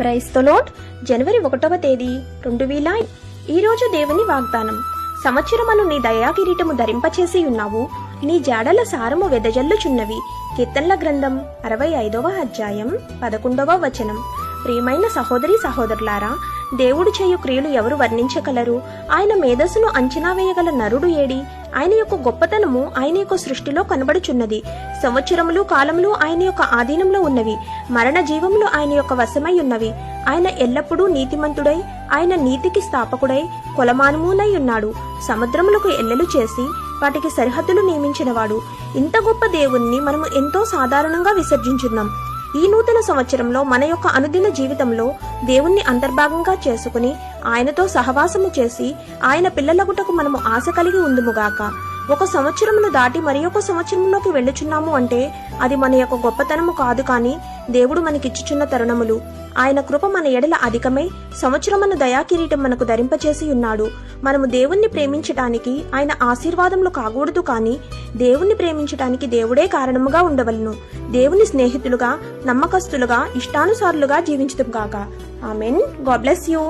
Praise the lord. జనవరి 1వ తేదీ 2000. ఈరోజు దేవుని వాగ్దానం. సంవత్సరమును నీ దయాకిరీటము ధరింపచేసి ఉన్నావు, నీ జాడల సారము వెదజల్లుచున్నవి. కీర్తనల గ్రంథం 65వ అధ్యాయం 11వ వచనం. ప్రియమైన సహోదరి సహోదరులారా, దేవుడు చేయు క్రియలు ఎవరు వర్ణించగలరు? ఆయన మేధస్సును అంచనా వేయగల నరుడు ఏడి? ఆయన యొక్క గొప్పతనము ఆయన యొక్క సృష్టిలో కనబడుచున్నది. సంవత్సరములు కాలములు ఆయన యొక్క ఆధీనంలో ఉన్నవి, మరణ జీవములు ఆయన యొక్క వశమై ఉన్నవి. ఆయన ఎల్లప్పుడూ నీతిమంతుడై, ఆయన నీతికి స్థాపకుడై కొలమానమునై ఉన్నాడు. సముద్రములకు ఎల్లెలు చేసి వాటికి సరిహద్దులు నియమించినవాడు. ఇంత గొప్ప దేవుణ్ణి మనము ఎంతో సాధారణంగా విసర్జించున్నాం. ఈ నూతన సంవత్సరంలో మన యొక్క అనుదిన జీవితంలో దేవుణ్ణి అంతర్భాగంగా చేసుకుని ఆయనతో సహవాసము చేసి ఆయన పిల్లలగుటకు మనము ఆశ కలిగి ఉందుముగాక. ఒక సంవత్సరమును దాటి మరి ఒక సంవత్సరంలోకి వెళ్ళుచున్నాము అంటే అది మన యొక్క గొప్పతనము కాదు, కానీ దేవుడు మనకిచ్చుచున్న తరుణములు. ఆయన కృప మన ఎడల అధికమై సంవత్సరమును దయాకిరీటం మనకు ధరింపచేసి ఉన్నాడు. మనము దేవుణ్ణి ప్రేమించటానికి ఆయన ఆశీర్వాదములు కాకూడదు, కానీ దేవుణ్ణి ప్రేమించటానికి దేవుడే కారణముగా ఉండవలను. దేవుని స్నేహితులుగా, నమ్మకస్తులుగా, ఇష్టానుసారులుగా జీవించుదుము గాక. ఆమెన్. God bless you.